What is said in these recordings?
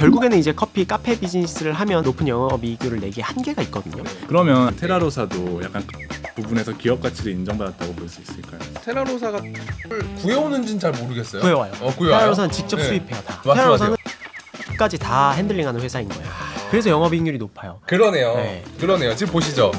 결국에는 이제 커피 카페 비즈니스를 하면 높은 영업이익률을 내기 한계가 있거든요. 그러면 테라로사도 약간 그 부분에서 기업 가치를 인정받았다고 볼 수 있을까요? 테라로사가 구해오는지는 잘 모르겠어요. 구해와요. 구해와요? 테라로사는 직접 네. 수입해요 다. 맞죠, 테라로사는 까지 다 핸들링하는 회사인 거예요. 그래서 영업이익률이 높아요. 그러네요. 네. 그러네요. 지금 보시죠.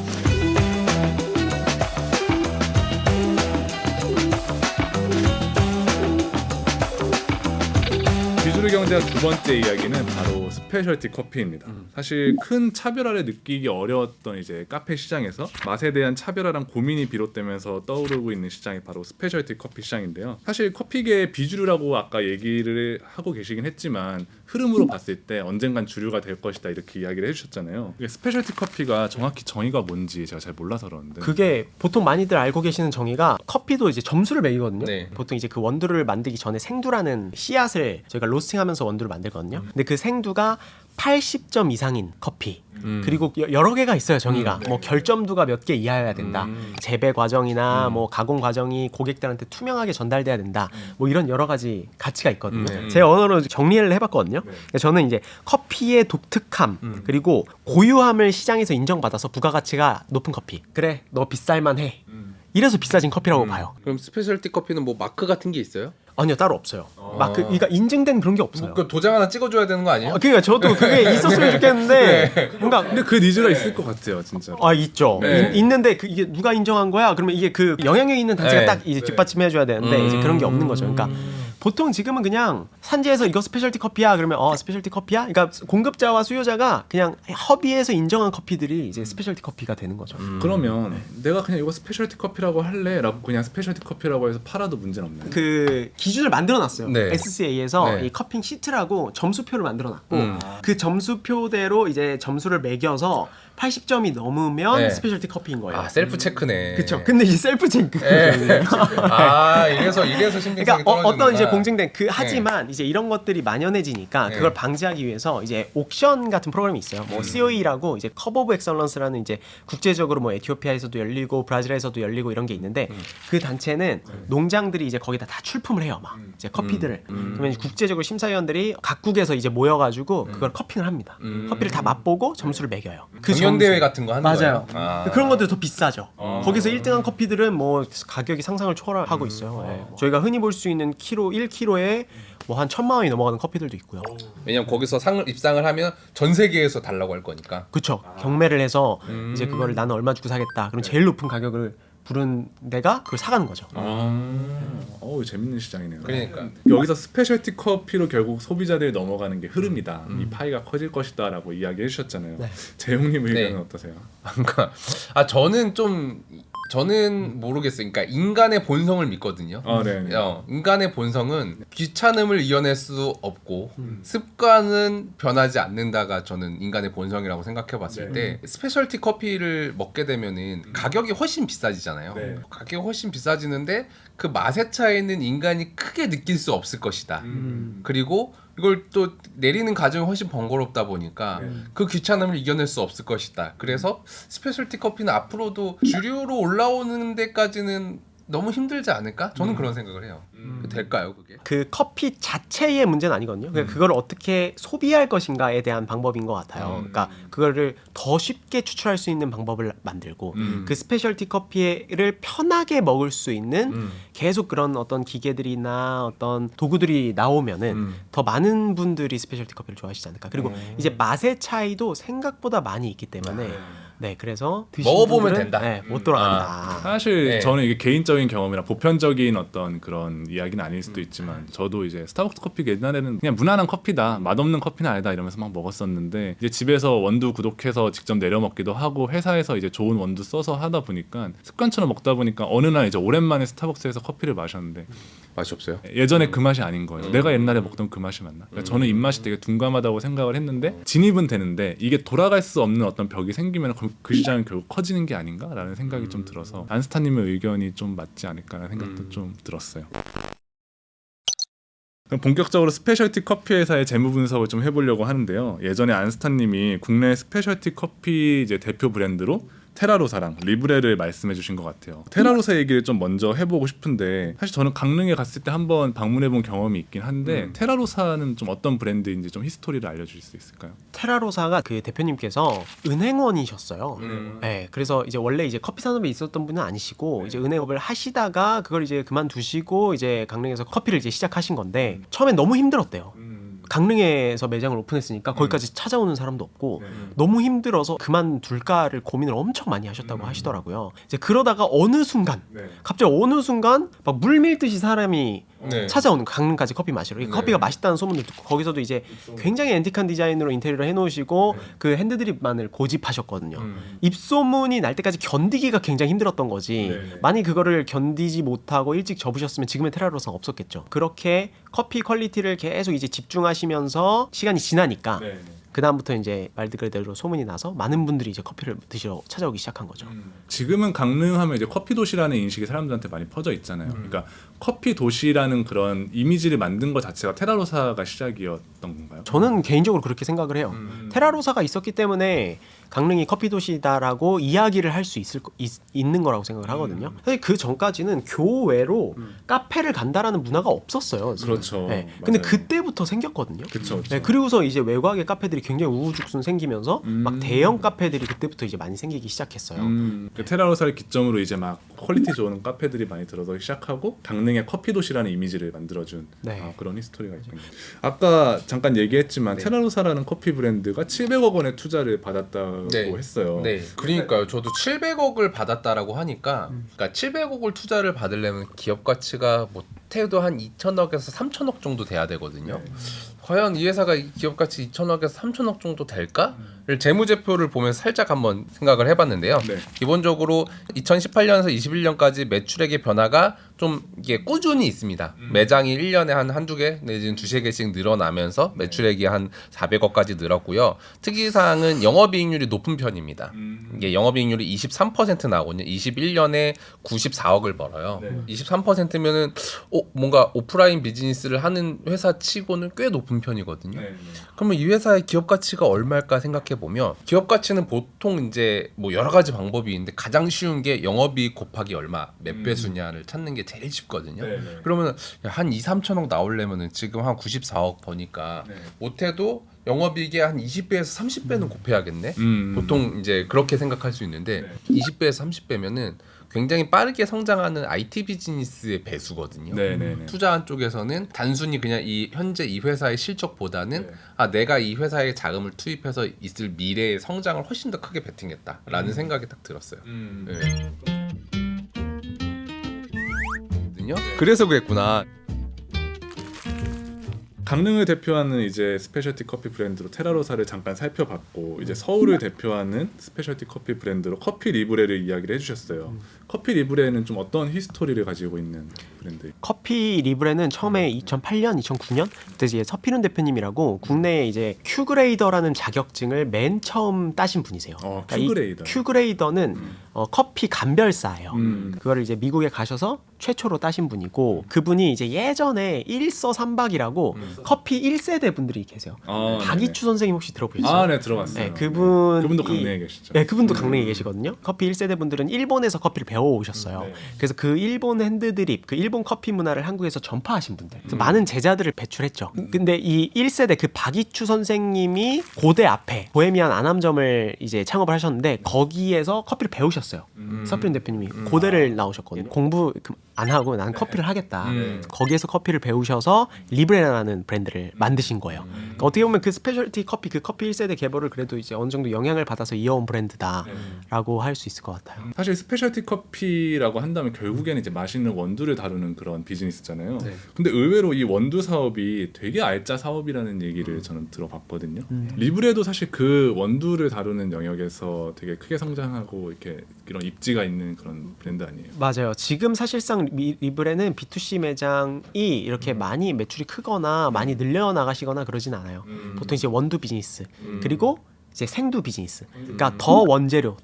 비주류 경제학 두 번째 이야기는 바로 스페셜티 커피입니다. 사실 큰 차별화를 느끼기 어려웠던 이제 카페 시장에서 맛에 대한 차별화랑 고민이 비롯되면서 떠오르고 있는 시장이 바로 스페셜티 커피 시장인데요. 사실 커피계의 비주류라고 아까 얘기를 하고 계시긴 했지만 흐름으로 봤을 때 언젠간 주류가 될 것이다 이렇게 이야기를 해주셨잖아요. 이게 스페셜티 커피가 정확히 정의가 뭔지 제가 잘 몰라서 그러는데 그게 보통 많이들 알고 계시는 정의가 커피도 이제 점수를 매기거든요. 네. 보통 이제 그 원두를 만들기 전에 생두라는 씨앗을 저희가 로스팅하면서 원두를 만들거든요. 근데 그 생두가 80점 이상인 커피 그리고 여러 개가 있어요 정의가. 뭐 결점두가 몇 개 이하여야 된다. 재배 과정이나 뭐 가공 과정이 고객들한테 투명하게 전달돼야 된다. 뭐 이런 여러 가지 가치가 있거든요. 제 언어로 정리를 해봤거든요. 저는 이제 커피의 독특함 그리고 고유함을 시장에서 인정받아서 부가가치가 높은 커피. 그래 너 비쌀만 해. 이래서 비싸진 커피라고 봐요. 그럼 스페셜티 커피는 뭐 마크 같은 게 있어요? 아니요 따로 없어요. 마크 그러니까 인증된 그런 게 없어요. 그 도장 하나 찍어줘야 되는 거 아니에요? 그러니까 저도 그게 있었으면 좋겠는데 뭔가 근데 그 니즈가 있을 것 같아요 진짜. 있죠. 네. 있는데 이게 누가 인정한 거야? 그러면 이게 그 영향력 있는 단체가 네. 딱 이제 뒷받침해줘야 되는데 이제 그런 게 없는 거죠. 그러니까 보통 지금은 그냥 산지에서 이거 스페셜티 커피야 그러면 스페셜티 커피야? 그러니까 공급자와 수요자가 그냥 협의해서 인정한 커피들이 이제 스페셜티 커피가 되는 거죠. 그러면 내가 그냥 이거 스페셜티 커피라고 할래라고 그냥 스페셜티 커피라고 해서 팔아도 문제는 없나요? 그 기준을 만들어놨어요. 네. SCA에서 네. 이 커핑 시트라고 점수표를 만들어놨고 그 점수표대로 이제 점수를 매겨서 80점이 넘으면 네. 스페셜티 커피인 거예요. 아 셀프 체크네. 그렇죠. 근데 이제 셀프 체크. 이래서 신빙성이 그러니까 떨어지는구나. 어떤 이제 공증된 하지만 이제 이런 것들이 만연해지니까 네. 그걸 방지하기 위해서 이제 옥션 같은 프로그램이 있어요. 뭐 COE라고 이제 컵 오브 엑설런스라는 이제 국제적으로 뭐 에티오피아에서도 열리고 브라질에서도 열리고 이런 게 있는데 그 단체는 농장들이 이제 거기다 다 출품을 해요. 막 이제 커피들을. 그러면 이제 국제적으로 심사위원들이 각국에서 이제 모여가지고 그걸 커핑을 합니다. 커피를 다 맛보고 점수를 매겨요. 그 경연 대회 점수. 같은 거 하는 맞아요. 거예요? 그런 것들이 더 비싸죠. 거기서 1등한 커피들은 뭐 가격이 상상을 초월하고 있어요. 예. 저희가 흔히 볼 수 있는 1kg에 뭐 한 1,000만 원이 넘어가는 커피들도 있고요. 왜냐면 거기서 입상을 하면 전 세계에서 달라고 할 거니까. 그쵸. 경매를 해서 이제 그거를 나는 얼마 주고 사겠다. 그럼 제일 높은 가격을 부른 데가 그걸 사가는 거죠. 재밌는 시장이네요. 그러니까. 여기서 스페셜티 커피로 결국 소비자들이 넘어가는 게 흐름이다. 이 파이가 커질 것이다라고 이야기해 주셨잖아요. 네. 재용님 의견은 네. 어떠세요? 그러니까 저는 모르겠어요. 그러니까 인간의 본성을 믿거든요. 네. 인간의 본성은 귀찮음을 이겨낼 수 없고 습관은 변하지 않는다가 저는 인간의 본성이라고 생각해봤을 때 스페셜티 커피를 먹게 되면은 가격이 훨씬 비싸지잖아요. 네. 가격이 훨씬 비싸지는데 그 맛의 차이는 인간이 크게 느낄 수 없을 것이다. 그리고 이걸 또 내리는 과정이 훨씬 번거롭다 보니까 그 귀찮음을 이겨낼 수 없을 것이다. 그래서 스페셜티 커피는 앞으로도 주류로 올라오는 데까지는 너무 힘들지 않을까? 저는 그런 생각을 해요. 될까요, 그게? 그 커피 자체의 문제는 아니거든요. 그냥 그걸 어떻게 소비할 것인가에 대한 방법인 것 같아요. 그러니까 그거를 더 쉽게 추출할 수 있는 방법을 만들고 그 스페셜티 커피를 편하게 먹을 수 있는 계속 그런 어떤 기계들이나 어떤 도구들이 나오면은 더 많은 분들이 스페셜티 커피를 좋아하시지 않을까. 그리고 이제 맛의 차이도 생각보다 많이 있기 때문에 네, 그래서 먹어보면 분들은, 된다. 네, 못 돌아간다. 사실 네. 저는 이게 개인적인 경험이라 보편적인 어떤 그런 이야기는 아닐 수도 있지만 저도 이제 스타벅스 커피 옛날에는 그냥 무난한 커피다, 맛없는 커피는 아니다 이러면서 막 먹었었는데 이제 집에서 원두 구독해서 직접 내려 먹기도 하고 회사에서 이제 좋은 원두 써서 하다 보니까 습관처럼 먹다 보니까 어느 날 이제 오랜만에 스타벅스에서 커피를 마셨는데 맛이 없어요? 예전에 그 맛이 아닌 거예요. 내가 옛날에 먹던 그 맛이 맞나? 그러니까 저는 입맛이 되게 둔감하다고 생각을 했는데 진입은 되는데 이게 돌아갈 수 없는 어떤 벽이 생기면 그 시장은 결국 커지는 게 아닌가라는 생각이 좀 들어서 안스타님의 의견이 좀 맞지 않을까라는 생각도 좀 들었어요. 그럼 본격적으로 스페셜티 커피 회사의 재무 분석을 좀 해보려고 하는데요. 예전에 안스타님이 국내 스페셜티 커피 이제 대표 브랜드로 테라로사랑 리브레를 말씀해주신 것 같아요. 테라로사 얘기를 좀 먼저 해보고 싶은데 사실 저는 강릉에 갔을 때 한번 방문해본 경험이 있긴 한데 테라로사는 좀 어떤 브랜드인지 좀 히스토리를 알려주실 수 있을까요? 테라로사가 그 대표님께서 은행원이셨어요. 네, 그래서 이제 원래 이제 커피 산업에 있었던 분은 아니시고 이제 은행업을 하시다가 그걸 이제 그만두시고 이제 강릉에서 커피를 이제 시작하신 건데 처음엔 너무 힘들었대요. 강릉에서 매장을 오픈했으니까 거기까지 찾아오는 사람도 없고 너무 힘들어서 그만둘까를 고민을 엄청 많이 하셨다고 하시더라고요. 이제 그러다가 어느 순간 갑자기 어느 순간 막 물밀듯이 사람이 네. 찾아오는 강릉까지 커피 마시러. 이 커피가 맛있다는 소문을 듣고 거기서도 이제 굉장히 앤틱한 디자인으로 인테리어를 해놓으시고 그 핸드드립만을 고집하셨거든요. 입소문이 날 때까지 견디기가 굉장히 힘들었던 거지. 만약 그거를 견디지 못하고 일찍 접으셨으면 지금의 테라로사가 없었겠죠. 그렇게 커피 퀄리티를 계속 이제 집중하시면서 시간이 지나니까 그 다음부터 이제 말 그대로 소문이 나서 많은 분들이 이제 커피를 드시러 찾아오기 시작한 거죠. 지금은 강릉하면 이제 커피 도시라는 인식이 사람들한테 많이 퍼져 있잖아요. 그러니까 커피 도시라는 그런 이미지를 만든 것 자체가 테라로사가 시작이었던 건가요? 저는 개인적으로 그렇게 생각을 해요. 테라로사가 있었기 때문에 강릉이 커피 도시다라고 이야기를 할 수 있는 거라고 생각을 하거든요. 사실 그 전까지는 교외로 카페를 간다라는 문화가 없었어요. 지금. 그렇죠. 네. 근데 맞아요. 그때부터 생겼거든요. 그렇죠. 네, 그리고서 이제 외곽의 카페들이 굉장히 우후죽순 생기면서 막 대형 카페들이 그때부터 이제 많이 생기기 시작했어요. 그 테라로사를 기점으로 이제 막 퀄리티 좋은 카페들이 많이 들어서 시작하고 강릉의 커피 도시라는 이미지를 만들어준 네. 그런 히스토리가 있군요. 아까 잠깐 얘기했지만 테라로사라는 커피 브랜드가 700억 원의 투자를 받았다고 했어요. 네. 그러니까요. 저도 700억을 받았다라고 하니까 그러니까 700억을 투자를 받으려면 기업 가치가 못해도 한 2천억에서 3천억 정도 돼야 되거든요. 과연 이 회사가 기업 가치 2천억에서 3천억 정도 될까?를 재무제표를 보면서 살짝 한번 생각을 해봤는데요. 네. 기본적으로 2018년에서 21년까지 매출액의 변화가 좀 이게 꾸준히 있습니다. 매장이 1년에 한두 개 내지는 두세 개씩 늘어나면서 매출액이 한 400억까지 늘었고요. 특이사항은 영업이익률이 높은 편입니다. 이게 영업이익률이 23% 나오거든요. 21년에 94억을 벌어요. 23%면은 뭔가 오프라인 비즈니스를 하는 회사 치고는 꽤 높은 편이거든요. 그러면 이 회사의 기업 가치가 얼마일까 생각해 보면 기업 가치는 보통 이제 뭐 여러 가지 방법이 있는데 가장 쉬운 게 영업이익 곱하기 얼마 몇 배수냐를 찾는 게 제일 쉽거든요. 그러면 한 2, 3천억 나오려면은 지금 한 94억 버니까 못해도 영업이익의 한 20배에서 30배는 곱해야겠네. 보통 이제 그렇게 생각할 수 있는데 20배에서 30배면은 굉장히 빠르게 성장하는 IT 비즈니스의 배수거든요. 투자한 쪽에서는 단순히 그냥 현재 이 회사의 실적보다는 내가 이 회사에 자금을 투입해서 있을 미래의 성장을 훨씬 더 크게 베팅했다라는 생각이 딱 들었어요. 그래서 그랬구나. 강릉을 대표하는 이제 스페셜티 커피 브랜드로 테라로사를 잠깐 살펴봤고 이제 서울을 대표하는 스페셜티 커피 브랜드로 커피 리브레를 이야기를 해주셨어요. 커피 리브레는 좀 어떤 히스토리를 가지고 있는 브랜드예요? 커피 리브레는 처음에 2008년, 2009년 그때 이제 서필훈 대표님이라고 국내에 이제 큐그레이더라는 자격증을 맨 처음 따신 분이세요. 큐그레이더. 큐그레이더는 커피 감별사예요. 그거를 이제 미국에 가셔서 최초로 따신 분이고 그분이 이제 예전에 1서3박이라고 커피 1세대 분들이 계세요. 박이추 선생님 혹시 들어보셨어요? 네, 들어봤어요. 네, 그분도 강릉에 계시죠. 네, 그분도 강릉에 계시거든요. 커피 1세대 분들은 일본에서 커피를 배워오셨어요. 그래서 그 일본 핸드드립, 그 일본 커피 문화를 한국에서 전파하신 분들. 그래서 많은 제자들을 배출했죠. 근데 이 1세대 그 박이추 선생님이 고대 앞에 보헤미안 안암점을 이제 창업을 하셨는데 거기에서 커피를 배우셨어요. 서필훈 대표님이 고대를 나오셨거든요. 공부 안 하고 난 커피를 하겠다. 거기에서 커피를 배우셔서 리브레라는 브랜드를 만드신 거예요. 그러니까 어떻게 보면 그 스페셜티 커피, 그 커피 1세대 개발을 그래도 이제 어느 정도 영향을 받아서 이어온 브랜드다라고 할 수 있을 것 같아요. 사실 스페셜티 커피라고 한다면 결국에는 이제 맛있는 원두를 다루는 그런 비즈니스잖아요. 근데 의외로 이 원두 사업이 되게 알짜 사업이라는 얘기를 저는 들어봤거든요. 리브레도 사실 그 원두를 다루는 영역에서 되게 크게 성장하고 이렇게 이런 입지가 있는 그런 브랜드 아니에요? 맞아요. 지금 사실상 리브레는 B2C 매장이 이렇게 많이 매출이 크거나 많이 늘려나가시거나 그러진 않아요. 보통 이제 원두 비즈니스 그리고 이제 생두 비즈니스. 그러니까 더 원재료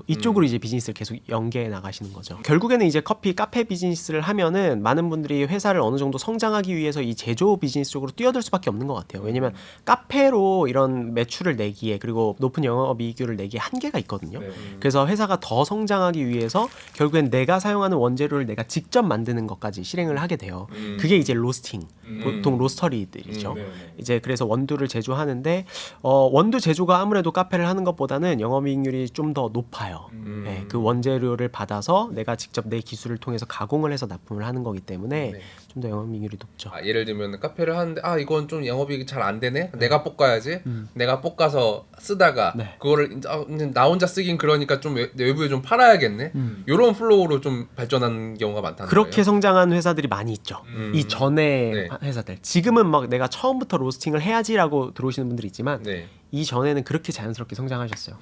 이쪽으로 이제 비즈니스를 계속 연계해 나가시는 거죠. 결국에는 이제 커피 카페 비즈니스를 하면은 많은 분들이 회사를 어느 정도 성장하기 위해서 이 제조 비즈니스 쪽으로 뛰어들 수밖에 없는 것 같아요. 왜냐면 카페로 이런 매출을 내기에 그리고 높은 영업이익률을 내기에 한계가 있거든요. 그래서 회사가 더 성장하기 위해서 결국엔 내가 사용하는 원재료를 내가 직접 만드는 것까지 실행을 하게 돼요. 그게 이제 로스팅, 보통 로스터리들이죠. 이제 그래서 원두를 제조하는데 원두 제조가 아무래도 카페를 하는 것보다는 영업이익률이 좀 더 높아요. 네, 그 원재료를 받아서 내가 직접 내 기술을 통해서 가공을 해서 납품을 하는 거기 때문에 좀 더 영업이익률이 높죠. 예를 들면 카페를 하는데 이건 좀 영업이익이 잘 안 되네. 내가 볶아야지. 내가 볶아서 쓰다가 네. 그거를 이제 나 혼자 쓰긴 그러니까 좀 외부에 좀 팔아야겠네. 이런 플로우로 좀 발전하는 경우가 많다는 그렇게 거예요. 성장한 회사들이 많이 있죠. 이 전에 네. 회사들. 지금은 막 내가 처음부터 로스팅을 해야지라고 들어오시는 분들이 있지만 네. 이 전에는 그렇게 자연스럽게 성장하셨어요.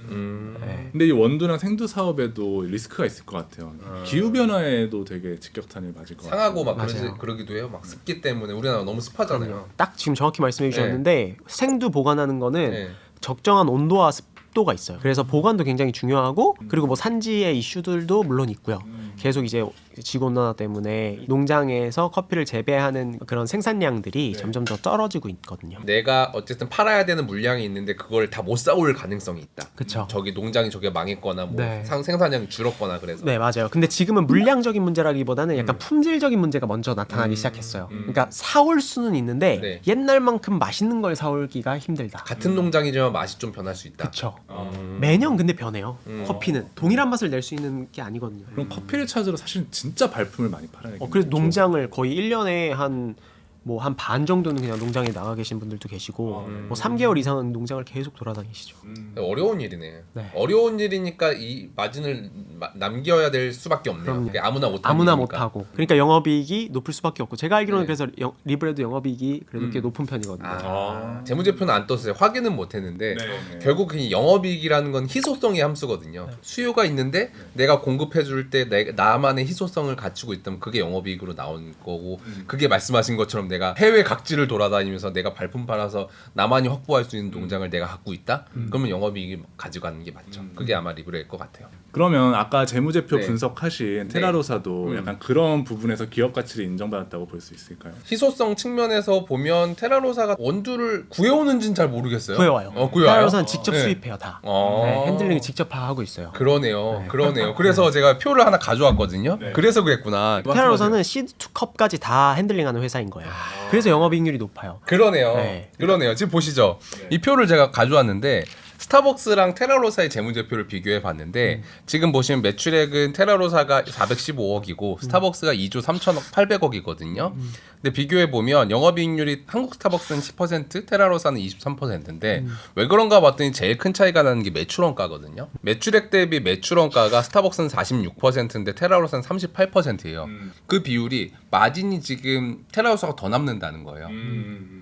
네. 근데 이 원두나 생두 사업에도 리스크가 있을 것 같아요. 기후 변화에도 되게 직격탄을 맞을 것 같아요. 상하고 막 맞아요. 그러기도 해요. 막 습기 때문에 우리나라 너무 습하잖아요. 딱 지금 정확히 말씀해 주셨는데 생두 보관하는 거는 네. 적정한 온도와 습도가 있어요. 그래서 보관도 굉장히 중요하고 그리고 뭐 산지의 이슈들도 물론 있고요. 계속 이제 지구 온난화 때문에 농장에서 커피를 재배하는 그런 생산량들이 점점 더 떨어지고 있거든요. 내가 어쨌든 팔아야 되는 물량이 있는데 그걸 다 못 사올 가능성이 있다. 그쵸. 저기 농장이 저게 망했거나 뭐 네. 생산량이 줄었거나 그래서. 네, 맞아요. 근데 지금은 물량적인 문제라기보다는 약간 품질적인 문제가 먼저 나타나기 시작했어요. 그러니까 사올 수는 있는데 네. 옛날만큼 맛있는 걸 사올기가 힘들다. 같은 농장이지만 맛이 좀 변할 수 있다. 그렇죠. 매년 근데 변해요. 커피는 동일한 맛을 낼 수 있는 게 아니거든요. 그럼 커피를 찾으러 사실 진짜 발품을 많이 팔아야겠네요. 그래서 농장을 거의 1년에 한 반 정도는 그냥 농장에 나가 계신 분들도 계시고 뭐 3개월 이상은 농장을 계속 돌아다니시죠. 어려운 일이네. 네. 어려운 일이니까 이 마진을 남겨야 될 수밖에 없네요. 그럼요. 그게 아무나 못 아무나 못 하고. 그러니까 영업이익이 높을 수밖에 없고 제가 알기로는 네. 그래서 리브레도 영업이익이 그래도 꽤 높은 편이거든요. 재무제표는 안 떴어요. 확인은 못 했는데 네. 결국 그 영업이익이라는 건 희소성의 함수거든요. 수요가 있는데 내가 공급해 줄 때 나만의 희소성을 갖추고 있다면 그게 영업이익으로 나온 거고 그게 말씀하신 것처럼 내가 해외 각지를 돌아다니면서 내가 발품 팔아서 나만이 확보할 수 있는 농장을 내가 갖고 있다? 그러면 영업이익이 가져가는 게 맞죠. 그게 아마 리브레일 것 같아요. 그러면 아까 재무제표 네. 분석하신 테라로사도 약간 그런 부분에서 기업 가치를 인정받았다고 볼 수 있을까요? 희소성 측면에서 보면 테라로사가 원두를 구해오는지는 잘 모르겠어요. 구해와요. 구해와요? 테라로사는 직접 네. 수입해요 다. 어. 네, 핸들링을 직접 다 하고 있어요. 그러네요. 그래서 제가 표를 하나 가져왔거든요. 네. 그래서 그랬구나. 테라로사는 시드 투 컵까지 다 핸들링하는 회사인 거예요. 그래서 영업이익률이 높아요. 그러네요. 네. 그러네요. 지금 보시죠. 이 표를 제가 가져왔는데 스타벅스랑 테라로사의 재무제표를 비교해 봤는데 지금 보시면 매출액은 테라로사가 415억이고 스타벅스가 2조 3천억 800억이거든요. 근데 비교해 보면 영업이익률이 한국 스타벅스는 10%, 테라로사는 23%인데 왜 그런가 봤더니 제일 큰 차이가 나는 게 매출원가거든요. 매출액 대비 매출원가가 스타벅스는 46%인데 테라로사는 38%예요. 그 비율이 마진이 지금 테라로사가 더 남는다는 거예요.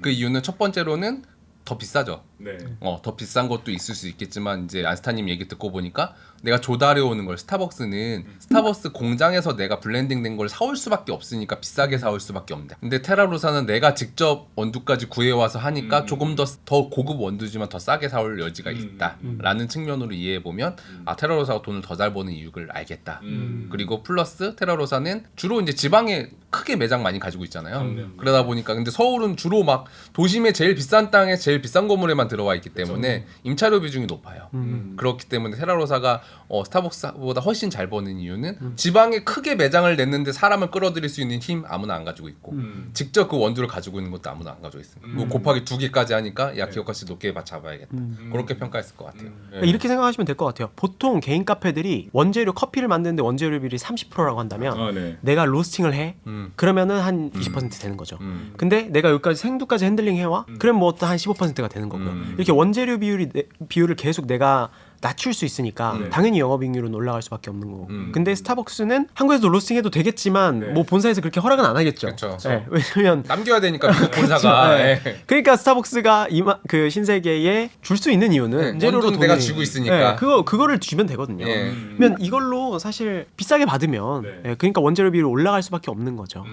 그 이유는 첫 번째로는 더 비싸죠. 네. 더 비싼 것도 있을 수 있겠지만 이제 안스타님 얘기 듣고 보니까 내가 조달해 오는 걸 스타벅스는 스타벅스 공장에서 내가 블렌딩된 걸 사올 수밖에 없으니까 비싸게 사올 수밖에 없는데 근데 테라로사는 내가 직접 원두까지 구해와서 하니까 조금 더 고급 원두지만 더 싸게 사올 여지가 있다라는 측면으로 이해해 보면 테라로사가 돈을 더 잘 버는 이유를 알겠다. 그리고 플러스 테라로사는 주로 이제 지방에 크게 매장 많이 가지고 있잖아요. 그러다 보니까 근데 서울은 주로 막 도심의 제일 비싼 땅에 제일 비싼 건물에만 들어와 있기 때문에 임차료 비중이 높아요. 그렇기 때문에 테라로사가 스타벅스보다 훨씬 잘 버는 이유는 지방에 크게 매장을 냈는데 사람을 끌어들일 수 있는 힘 아무나 안 가지고 있고 직접 그 원두를 가지고 있는 것도 아무나 안 가지고 있습니다. 뭐 곱하기 2개까지 하니까 야 기업 가치 높게 잡아야겠다. 그렇게 평가했을 것 같아요. 그러니까 이렇게 생각하시면 될 것 같아요. 보통 개인 카페들이 원재료 커피를 만드는데 원재료 비율이 30%라고 한다면 네. 내가 로스팅을 해 그러면은 한 20% 되는 거죠. 근데 내가 여기까지 생두까지 핸들링 해와 그럼 뭐 한 15%가 되는 거고요. 이렇게 원재료 비율을 계속 내가 낮출 수 있으니까 당연히 영업이익률은 올라갈 수밖에 없는 거고. 근데 스타벅스는 한국에서도 로스팅해도 되겠지만 뭐 본사에서 그렇게 허락은 안 하겠죠. 그쵸. 네, 왜냐면 남겨야 되니까 미국 본사가 네. 그러니까 스타벅스가 그 신세계에 줄 수 있는 이유는 원재료로 원두는 내가 쥐고 있으니까. 그거를 주면 되거든요. 예. 그러면 이걸로 사실 비싸게 받으면 그러니까 원재료 비율이 올라갈 수밖에 없는 거죠.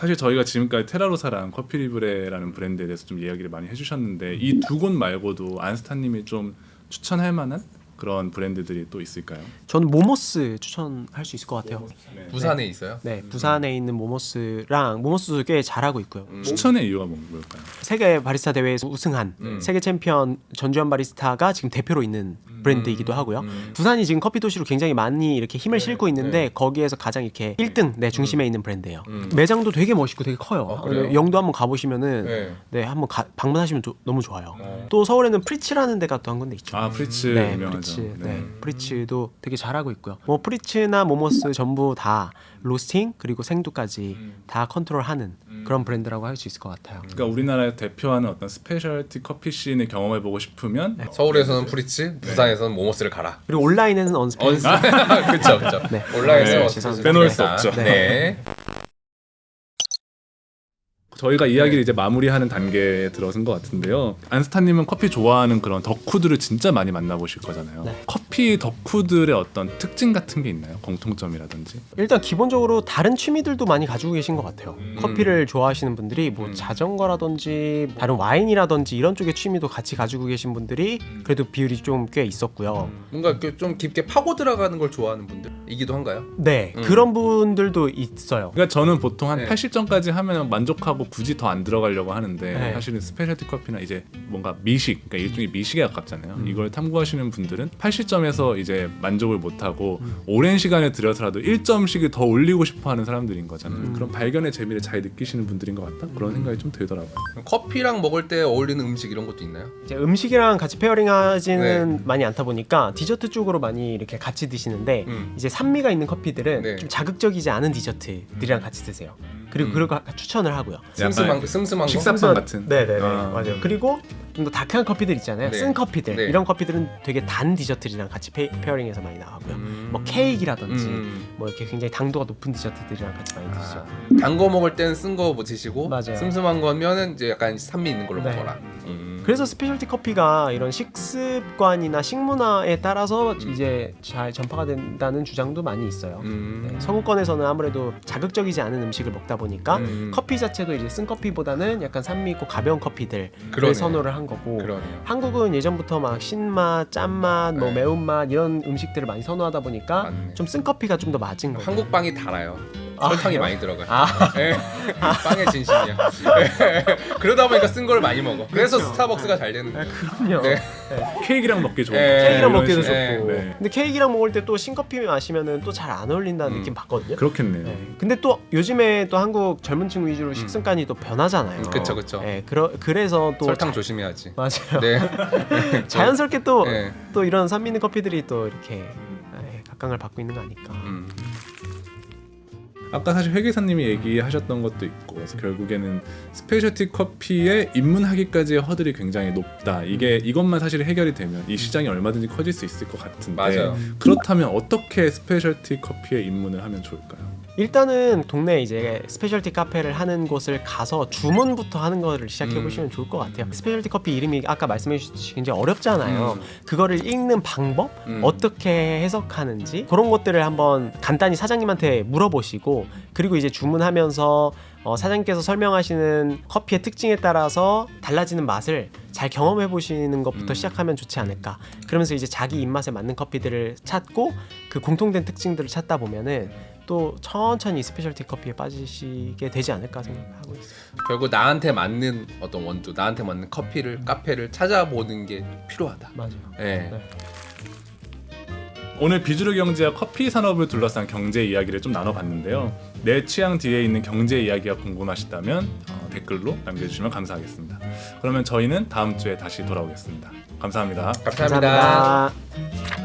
사실 저희가 지금까지 테라로사랑 커피리브레라는 브랜드에 대해서 좀 이야기를 많이 해주셨는데 이 두 곳 말고도 안스타님이 좀 추천할 만한 그런 브랜드들이 또 있을까요? 저는 모모스 추천할 수 있을 것 같아요. 네. 부산에 있어요? 네, 부산에 있는 모모스도 꽤 잘하고 있고요. 추천의 이유가 뭘까요? 세계 바리스타 대회에서 우승한 세계 챔피언 전주현 바리스타가 지금 대표로 있는 브랜드이기도 하고요. 부산이 지금 커피 도시로 굉장히 많이 이렇게 힘을 실고 있는데 거기에서 가장 이렇게 1등 중심에 있는 브랜드예요. 매장도 되게 멋있고 되게 커요. 그래요? 영도 한번 가보시면은 네. 한번 방문하시면 너무 좋아요. 또 서울에는 프리츠라는 데가 또 한 군데 있죠. 아 프리츠 네, 유명하죠. 프리츠. 네, 프리츠도 되게 잘하고 있고요. 뭐 프리츠나 모모스 전부 다 로스팅 그리고 생두까지 다 컨트롤하는 그런 브랜드라고 할 수 있을 것 같아요. 그러니까 우리나라에 대표하는 어떤 스페셜티 커피 씬을 경험해보고 싶으면 서울에서는 프리츠, 부산에서는 모모스를 가라. 그리고 온라인에는 언스페이스. 그렇죠, 그렇죠. 네. 온라인에서 네, 어떻게 빼놓을 수 됩니까? 없죠. 네. 저희가 이야기를 이제 마무리하는 단계에 들어선 것 같은데요. 안스타님은 커피 좋아하는 그런 덕후들을 진짜 많이 만나보실 거잖아요. 네. 커피 덕후들의 어떤 특징 같은 게 있나요? 공통점이라든지. 일단 기본적으로 다른 취미들도 많이 가지고 계신 것 같아요. 커피를 좋아하시는 분들이 뭐 자전거라든지 다른 와인이라든지 이런 쪽의 취미도 같이 가지고 계신 분들이 그래도 비율이 좀 꽤 있었고요. 뭔가 좀 깊게 파고 들어가는 걸 좋아하는 분들이기도 한가요? 네, 그런 분들도 있어요. 그러니까 저는 보통 한 네. 80점까지 하면 만족하고 굳이 더 안 들어가려고 하는데 네. 사실은 스페셜티 커피나 이제 뭔가 미식, 그러니까 일종의 미식에 가깝잖아요. 이걸 탐구하시는 분들은 80점에서 이제 만족을 못하고 오랜 시간을 들여서라도 1점씩을 더 올리고 싶어하는 사람들인 거잖아요. 그런 발견의 재미를 잘 느끼시는 분들인 것 같다. 그런 생각이 좀 들더라고요. 커피랑 먹을 때 어울리는 음식 이런 것도 있나요? 이제 음식이랑 같이 페어링하지는 많이 않다 보니까 디저트 쪽으로 많이 이렇게 같이 드시는데 이제 산미가 있는 커피들은 네. 좀 자극적이지 않은 디저트들이랑 같이 드세요. 그리고 추천을 하고요. 슴슴한 거. 식사빵 같은. 네네네 아. 맞아요. 그리고 좀 더 다크한 커피들 있잖아요. 네. 쓴 커피들 네. 이런 커피들은 되게 단 디저트들이랑 같이 페어링해서 많이 나가고요. 뭐 케이크라든지 뭐 이렇게 굉장히 당도가 높은 디저트들이랑 같이 많이 드시죠. 단 거 먹을 때는 쓴 거 뭐 드시고 맞아요. 슴슴한 거면은 이제 약간 산미 있는 걸로 네. 먹어라. 그래서 스페셜티 커피가 이런 식습관이나 식문화에 따라서 이제 잘 전파가 된다는 주장도 많이 있어요. 네, 서구권에서는 아무래도 자극적이지 않은 음식을 먹다 보니까 커피 자체도 이제 쓴 커피보다는 약간 산미 있고 가벼운 커피들을 그러네. 선호를 한 거고 그러네요. 한국은 예전부터 막 신맛, 짠맛, 뭐 네. 매운맛 이런 음식들을 많이 선호하다 보니까 맞네. 좀 쓴 커피가 좀 더 맞은 거예요. 한국 빵이 달아요. 아, 설탕이 그래요? 많이 들어가요. 아. 네. 빵의 진심이야. 네. 그러다 보니까 쓴 걸 많이 먹어. 그래서 스타벅스가 잘 되는 거예요. 그럼요. 네. 케이크랑 먹기 좋은. 네. 케이크랑 이런 먹기도 식으로. 좋고. 네. 근데 케이크랑 먹을 때 또 신커피 마시면은 또 잘 안 어울린다는 느낌 받거든요. 그렇겠네요. 네. 근데 또 요즘에 또 한국 젊은 층 위주로 식습관이 또 변하잖아요. 그쵸 그쵸. 네, 그래서 또 설탕 조심해야지. 맞아요. 네. 자연스럽게 또 네. 이런 산미 있는 커피들이 또 이렇게 각광을 받고 있는 거 아닐까. 아까 사실 회계사님이 얘기하셨던 것도 있고 그래서 결국에는 스페셜티 커피에 입문하기까지의 허들이 굉장히 높다. 이것만 사실 해결이 되면 이 시장이 얼마든지 커질 수 있을 것 같은데 맞아요. 그렇다면 어떻게 스페셜티 커피에 입문을 하면 좋을까요? 일단은 동네에 이제 스페셜티 카페를 하는 곳을 가서 주문부터 하는 거를 시작해 보시면 좋을 것 같아요. 스페셜티 커피 이름이 아까 말씀해 주셨듯이 굉장히 어렵잖아요. 그거를 읽는 방법, 어떻게 해석하는지 그런 것들을 한번 간단히 사장님한테 물어보시고 그리고 이제 주문하면서 사장님께서 설명하시는 커피의 특징에 따라서 달라지는 맛을 잘 경험해 보시는 것부터 시작하면 좋지 않을까. 그러면서 이제 자기 입맛에 맞는 커피들을 찾고 그 공통된 특징들을 찾다 보면은 또 천천히 스페셜티 커피에 빠지시게 되지 않을까 생각하고 있어요. 결국 나한테 맞는 어떤 원두, 나한테 맞는 커피를 카페를 찾아보는 게 필요하다. 맞아요. 네. 오늘 비주류 경제와 커피 산업을 둘러싼 경제 이야기를 좀 나눠봤는데요. 내 취향 뒤에 있는 경제 이야기가 궁금하시다면 댓글로 남겨주시면 감사하겠습니다. 그러면 저희는 다음 주에 다시 돌아오겠습니다. 감사합니다. 감사합니다. 감사합니다.